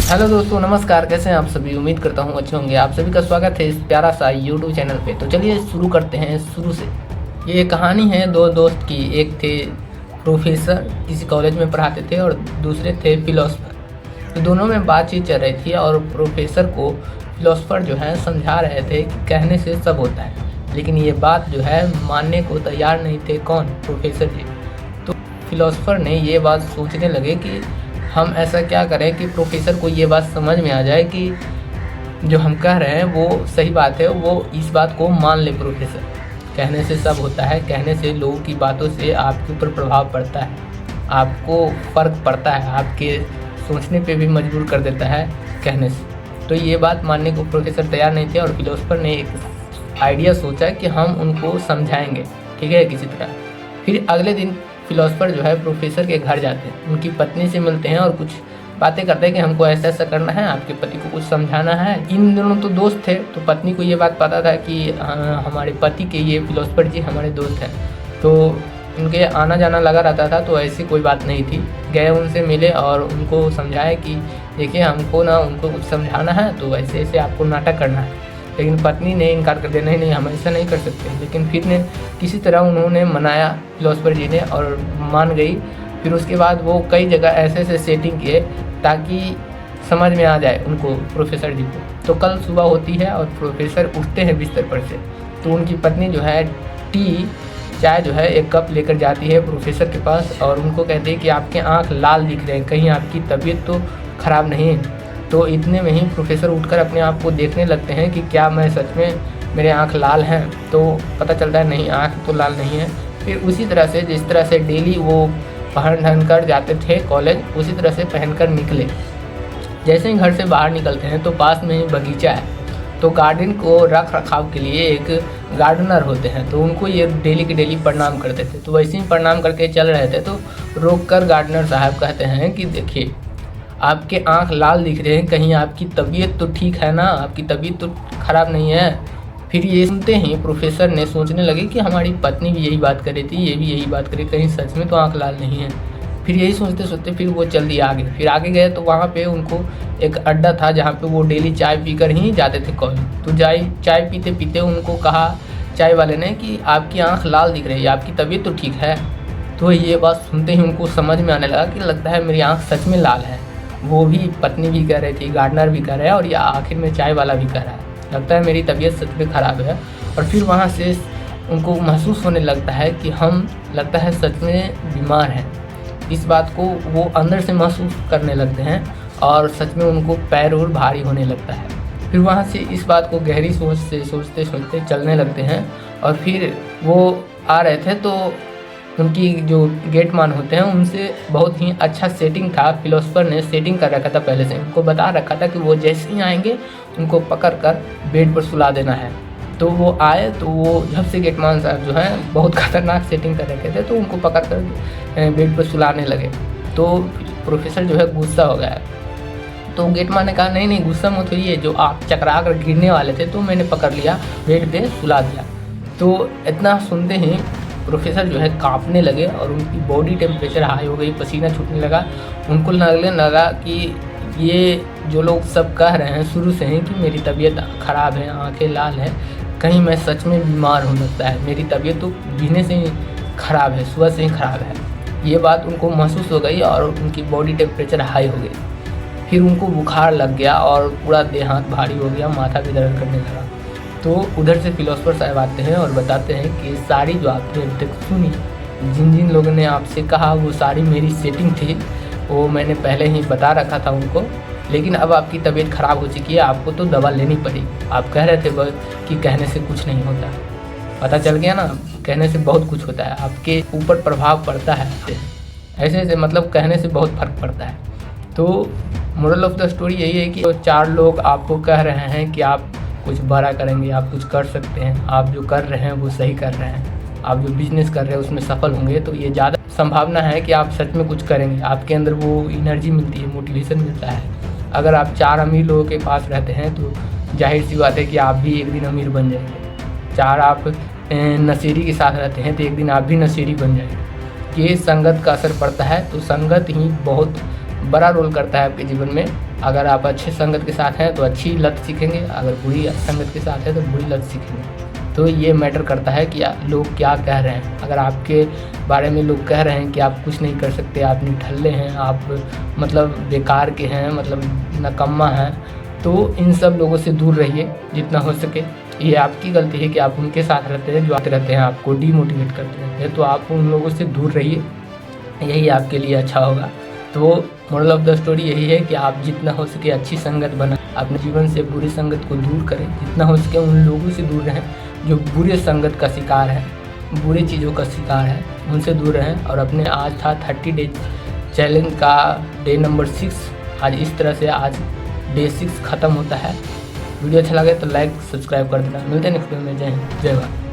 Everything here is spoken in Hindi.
हेलो दोस्तों, नमस्कार। कैसे हैं आप सभी? उम्मीद करता हूँ अच्छे होंगे। आप सभी का स्वागत है इस प्यारा सा यूट्यूब चैनल पे। तो चलिए शुरू करते हैं शुरू से। ये कहानी है दो दोस्त की। एक थे प्रोफेसर, किसी कॉलेज में पढ़ाते थे, और दूसरे थे फिलोसफर। तो दोनों में बातचीत चल रही थी और प्रोफेसर को फिलोसफर जो है समझा रहे थे कि कहने से सब होता है, लेकिन ये बात जो है मानने को तैयार नहीं थे। कौन? प्रोफेसर जी। तो फिलोसफर ने ये बात सोचने लगे कि हम ऐसा क्या करें कि प्रोफेसर को ये बात समझ में आ जाए कि जो हम कह रहे हैं वो सही बात है, वो इस बात को मान ले। प्रोफेसर, कहने से सब होता है, कहने से लोगों की बातों से आपके ऊपर प्रभाव पड़ता है, आपको फ़र्क पड़ता है, आपके सोचने पे भी मजबूर कर देता है कहने से। तो ये बात मानने को प्रोफेसर तैयार नहीं थे और फिलोसफर ने एक आइडिया सोचा कि हम उनको समझाएंगे, ठीक है, किसी तरह। फिर अगले दिन फिलोसफर जो है प्रोफेसर के घर जाते हैं, उनकी पत्नी से मिलते हैं और कुछ बातें करते हैं कि हमको ऐसा ऐसा करना है, आपके पति को कुछ समझाना है। इन दोनों तो दोस्त थे, तो पत्नी को ये बात पता था कि हमारे पति के ये फिलोसफर जी हमारे दोस्त हैं, तो उनके आना जाना लगा रहता था। तो ऐसी कोई बात नहीं थी। गए, उनसे मिले और उनको समझाया कि देखिए हमको ना उनको कुछ समझाना है, तो ऐसे ऐसे आपको नाटक करना है। लेकिन पत्नी ने इनकार कर दिया, नहीं नहीं हम ऐसा नहीं कर सकते। लेकिन फिर ने किसी तरह उन्होंने मनाया फिलोसफर जी ने, और मान गई। फिर उसके बाद वो कई जगह ऐसे ऐसे सेटिंग किए ताकि समझ में आ जाए उनको, प्रोफेसर जी को। तो कल सुबह होती है और प्रोफेसर उठते हैं बिस्तर पर से। तो उनकी पत्नी जो है चाय जो है एक कप लेकर जाती है प्रोफेसर के पास और उनको कहती है कि आपके आँख लाल दिख रहे हैं, कहीं आपकी तबीयत तो ख़राब नहीं है। तो इतने में ही प्रोफेसर उठकर अपने आप को देखने लगते हैं कि क्या मैं सच में, मेरे आँख लाल हैं? तो पता चलता है नहीं, आँख तो लाल नहीं है। फिर उसी तरह से, जिस तरह से डेली वो पहन कर जाते थे कॉलेज, उसी तरह से पहनकर निकले। जैसे ही घर से बाहर निकलते हैं तो पास में ही बगीचा है। तो गार्डन को रख रखाव के लिए एक गार्डनर होते हैं, तो उनको ये डेली के डेली प्रणाम करते थे। तो वैसे ही प्रणाम करके चल रहे थे तो रोक कर गार्डनर साहब कहते हैं कि देखिए आपके आँख लाल दिख रहे हैं, कहीं आपकी तबीयत तो ठीक है ना, आपकी तबीयत तो ख़राब नहीं है। फिर ये सुनते ही प्रोफेसर ने सोचने लगे कि हमारी पत्नी भी यही बात कर रही थी, ये भी यही बात करी, कहीं सच में तो आँख लाल नहीं है। फिर यही सोचते सोचते फिर वो चल दिए आगे। फिर आगे गए तो वहाँ पे उनको एक अड्डा था जहाँ पे वो डेली चाय पीकर ही जाते थे कॉलेज। तो चाय पीते पीते उनको कहा चाय वाले ने कि आपकी आँख लाल दिख रही है, आपकी तबीयत तो ठीक है। तो ये बात सुनते ही उनको समझ में आने लगा कि लगता है मेरी आँख सच में लाल है। वो भी पत्नी भी कह रही थी, गार्डनर भी कह रहा है, और ये आखिर में चाय वाला भी कह रहा है, लगता है मेरी तबीयत सच में ख़राब है। और फिर वहाँ से उनको महसूस होने लगता है कि हम लगता है सच में बीमार हैं। इस बात को वो अंदर से महसूस करने लगते हैं और सच में उनको पैर और भारी होने लगता है। फिर वहाँ से इस बात को गहरी सोच से सोचते सोचते चलने लगते हैं। और फिर वो आ रहे थे तो उनकी जो गेटमान होते हैं उनसे बहुत ही अच्छा सेटिंग था। फिलोसफर ने सेटिंग कर रखा था पहले से, उनको बता रखा था कि वो जैसे ही आएंगे उनको पकड़ कर बेड पर सुला देना है। तो वो आए तो वो झप से गेटमान साहब जो हैं बहुत खतरनाक सेटिंग कर रखे थे, तो उनको पकड़ कर बेड पर सुलाने लगे। तो प्रोफेसर जो है गुस्सा हो गया। तो गेटमान ने कहा नहीं नहीं गुस्सा मत होइए, जो आप चकरा कर गिरने वाले थे तो मैंने पकड़ लिया, बेड पे सुला दिया। तो इतना सुनते ही प्रोफेसर जो है कांपने लगे और उनकी बॉडी टेम्परेचर हाई हो गई, पसीना छूटने लगा। उनको लगने लगा कि ये जो लोग सब कह रहे हैं शुरू से ही कि मेरी तबीयत ख़राब है, आंखें लाल है, कहीं मैं सच में बीमार हो सकता है, मेरी तबीयत तो जीने से ही ख़राब है, सुबह से ही ख़राब है। ये बात उनको महसूस हो गई और उनकी बॉडी टेम्परेचर हाई हो गई। फिर उनको बुखार लग गया और पूरा देह हाथ भारी हो गया, माथा भी दर्द करने लगा। तो उधर से फिलोसफर साहब आते हैं और बताते हैं कि सारी जो आपने अभी तक सुनी, जिन जिन लोगों ने आपसे कहा वो सारी मेरी सेटिंग थी, वो मैंने पहले ही बता रखा था उनको। लेकिन अब आपकी तबीयत ख़राब हो चुकी है, आपको तो दवा लेनी पड़ेगी। आप कह रहे थे बस कि कहने से कुछ नहीं होता, पता चल गया ना, कहने से बहुत कुछ होता है, आपके ऊपर प्रभाव पड़ता है। ऐसे ऐसे मतलब कहने से बहुत फ़र्क पड़ता है। तो मोरल ऑफ द स्टोरी यही है कि जो चार लोग आपको कह रहे हैं कि आप कुछ बड़ा करेंगे, आप कुछ कर सकते हैं, आप जो कर रहे हैं वो सही कर रहे हैं, आप जो बिजनेस कर रहे हैं उसमें सफल होंगे, तो ये ज़्यादा संभावना है कि आप सच में कुछ करेंगे। आपके अंदर वो एनर्जी मिलती है, मोटिवेशन मिलता है। अगर आप चार अमीर लोगों के पास रहते हैं तो जाहिर सी बात है कि आप भी एक दिन अमीर बन जाएंगे। चार आप नशेड़ी के साथ रहते हैं तो एक दिन आप भी नशेड़ी बन जाएंगे। ये संगत का असर पड़ता है। तो संगत ही बहुत बड़ा रोल करता है आपके जीवन में। अगर आप अच्छे संगत के साथ हैं तो अच्छी लत सीखेंगे, अगर बुरी संगत के साथ है तो बुरी लत सीखेंगे। तो ये मैटर करता है कि लोग क्या कह रहे हैं। अगर आपके बारे में लोग कह रहे हैं कि आप कुछ नहीं कर सकते, आप निठल्ले हैं, आप मतलब बेकार के हैं, मतलब नकम्मा हैं, तो इन सब लोगों से दूर रहिए जितना हो सके। ये आपकी गलती है कि आप उनके साथ रहते हैं जो आते रहते हैं, आपको डीमोटिवेट करते रहते हैं। तो आप उन लोगों से दूर रहिए, यही आपके लिए अच्छा होगा। तो मोरल ऑफ द स्टोरी यही है कि आप जितना हो सके अच्छी संगत बनाएं, अपने जीवन से बुरी संगत को दूर करें। जितना हो सके उन लोगों से दूर रहें जो बुरे संगत का शिकार है, बुरी चीज़ों का शिकार है, उनसे दूर रहें। और अपने आज था 30 डेज चैलेंज का डे नंबर 6। आज इस तरह से आज डे 6 ख़त्म होता है। वीडियो अच्छा लगे तो लाइक सब्सक्राइब कर देना। मिलते हैं नेक्स्ट वीडियो में। जय हिंद, जय भारत।